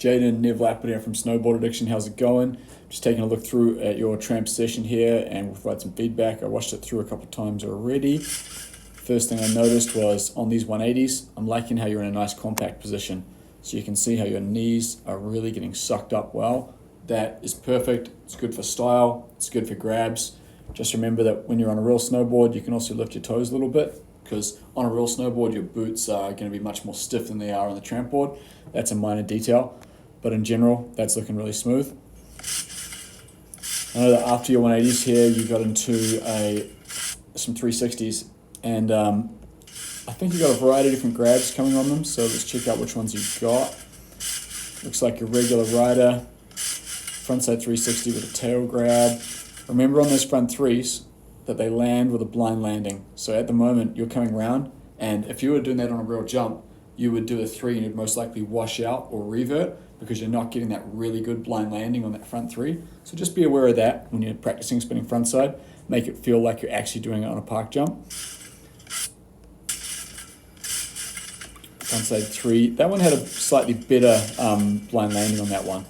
Jaden, Nev here from Snowboard Addiction. How's it going? Just taking a look through at your tramp session here and we'll provide some feedback. I watched it through a couple of times already. First thing I noticed was on these 180s, I'm liking how you're in a nice compact position. So you can see how your knees are really getting sucked up well. That is perfect. It's good for style. It's good for grabs. Just remember that when you're on a real snowboard, you can also lift your toes a little bit, because on a real snowboard, your boots are going to be much more stiff than they are on the tramp board. That's a minor detail, but in general, that's looking really smooth. I know that after your 180s here, you got into some 360s, and I think you got a variety of different grabs coming on them, so let's check out which ones you've got. Looks like your regular rider, frontside 360 with a tail grab. Remember on those front threes that they land with a blind landing. So at the moment, you're coming around, and if you were doing that on a real jump, you would do a 3 and you'd most likely wash out or revert because you're not getting that really good blind landing on that front 3. So just be aware of that when you're practicing spinning frontside. Make it feel like you're actually doing it on a park jump. Frontside 3, that one had a slightly better blind landing on that one.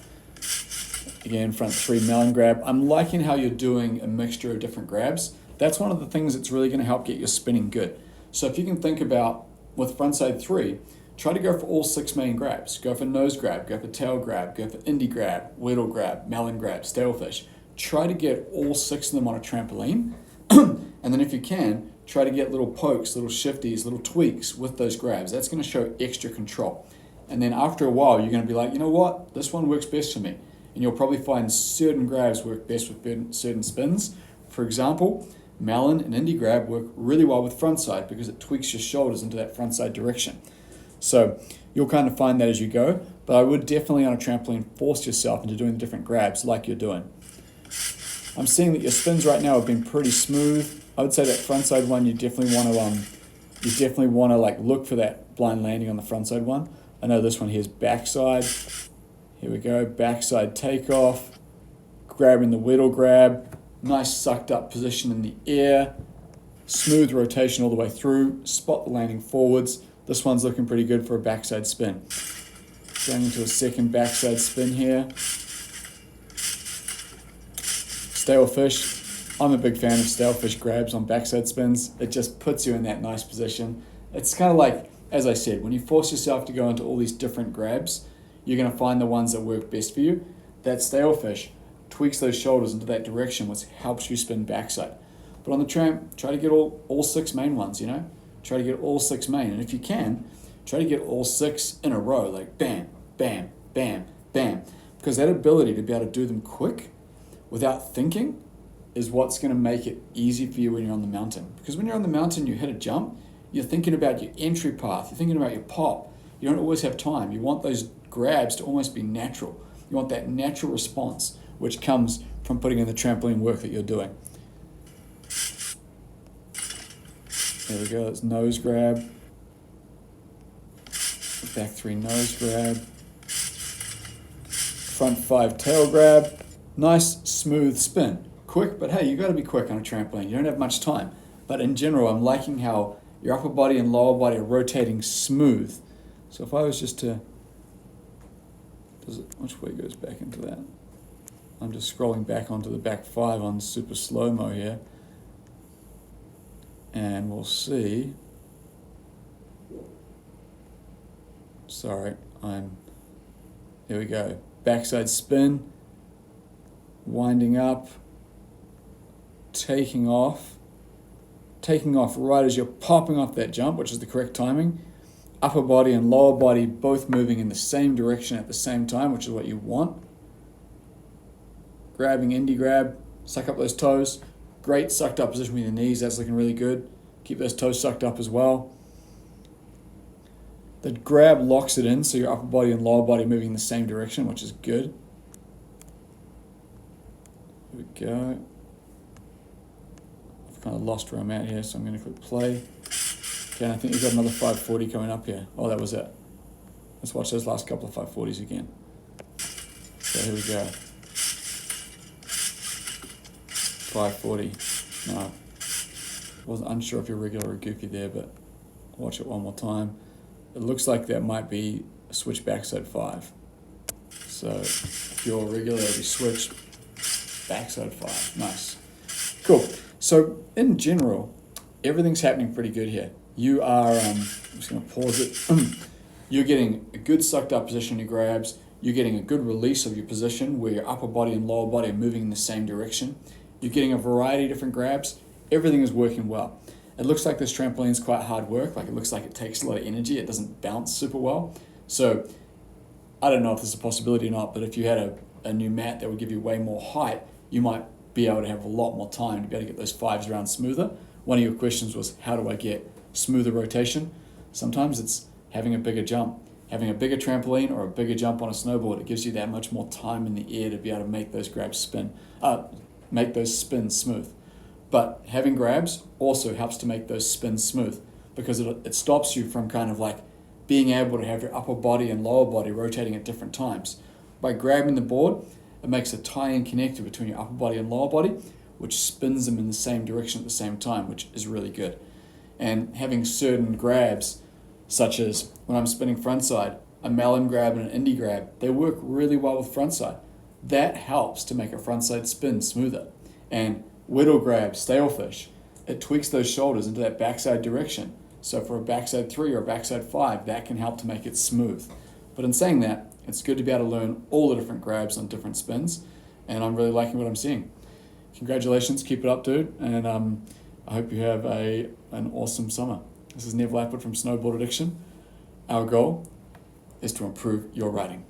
Again, front 3 melon grab. I'm liking how you're doing a mixture of different grabs. That's one of the things that's really going to help get your spinning good. So if you can think about with frontside 3, try to go for all 6 main grabs. Go for nose grab, go for tail grab, go for indie grab, whittle grab, melon grab, stalefish. Try to get all 6 of them on a trampoline. And then if you can, try to get little pokes, little shifties, little tweaks with those grabs. That's going to show extra control. And then after a while, you're going to be like, you know what? This one works best for me. And you'll probably find certain grabs work best with certain spins. For example, melon and indie grab work really well with frontside because it tweaks your shoulders into that frontside direction. So you'll kind of find that as you go, but I would definitely on a trampoline force yourself into doing the different grabs like you're doing. I'm seeing that your spins right now have been pretty smooth. I would say that frontside one, you definitely want to like look for that blind landing on the frontside one. I know this one here is backside. Here we go, backside takeoff, grabbing the whittle grab, nice sucked up position in the air, smooth rotation all the way through, spot the landing forwards. This one's looking pretty good for a backside spin. Going into a second backside spin here. Stalefish. I'm a big fan of stalefish grabs on backside spins. It just puts you in that nice position. It's kind of like, as I said, when you force yourself to go into all these different grabs, you're going to find the ones that work best for you. That stalefish tweaks those shoulders into that direction, which helps you spin backside. But on the tramp, try to get all 6 main ones, you know? Try to get all 6 main. And if you can, try to get all 6 in a row, like bam, bam, bam, bam. Because that ability to be able to do them quick without thinking is what's going to make it easy for you when you're on the mountain. Because when you're on the mountain, you hit a jump, you're thinking about your entry path, you're thinking about your pop. You don't always have time. You want those grabs to almost be natural. You want that natural response, which comes from putting in the trampoline work that you're doing. There we go, that's nose grab. Back 3 nose grab. Front 5 tail grab. Nice, smooth spin. Quick, but hey, you got to be quick on a trampoline. You don't have much time. But in general, I'm liking how your upper body and lower body are rotating smooth. So if I was just to, which way goes back into that? I'm just scrolling back onto the back 5 on super slow-mo here. And we'll see. Sorry, here we go. Backside spin, winding up, taking off right as you're popping off that jump, which is the correct timing. Upper body and lower body both moving in the same direction at the same time, which is what you want. Grabbing indie grab, suck up those toes. Great sucked up position with your knees, that's looking really good. Keep those toes sucked up as well. The grab locks it in, so your upper body and lower body moving in the same direction, which is good. Here we go. I've kind of lost where I'm at here, so I'm going to click play. Okay, I think we've got another 540 coming up here. Oh, that was it. Let's watch those last couple of 540s again. So here we go. 540. No, wasn't unsure if you're regular or goofy there, but watch it one more time. It looks like that might be a switch backside 5. So if you're regular, we switch, backside 5, nice. Cool, so in general, everything's happening pretty good here. You are, I'm just gonna pause it. You're getting a good sucked up position in your grabs. You're getting a good release of your position where your upper body and lower body are moving in the same direction. You're getting a variety of different grabs. Everything is working well. It looks like this trampoline is quite hard work. Like it looks like it takes a lot of energy. It doesn't bounce super well. So I don't know if this is a possibility or not, but if you had a new mat that would give you way more height, you might be able to have a lot more time to be able to get those 5s around smoother. One of your questions was, how do I get smoother rotation? Sometimes it's having a bigger jump. Having a bigger trampoline or a bigger jump on a snowboard, it gives you that much more time in the air to be able to make those grabs spin, make those spins smooth. But having grabs also helps to make those spins smooth because it stops you from kind of like being able to have your upper body and lower body rotating at different times. By grabbing the board, it makes a tie-in connector between your upper body and lower body, which spins them in the same direction at the same time, which is really good. And having certain grabs, such as when I'm spinning frontside, a melon grab and an indie grab, they work really well with frontside. That helps to make a frontside spin smoother. And whittle grab, stalefish, it tweaks those shoulders into that backside direction. So for a backside 3 or a backside 5, that can help to make it smooth. But in saying that, it's good to be able to learn all the different grabs on different spins, and I'm really liking what I'm seeing. Congratulations, keep it up, dude, and I hope you have an awesome summer. This is Nev Lapwood from Snowboard Addiction. Our goal is to improve your riding.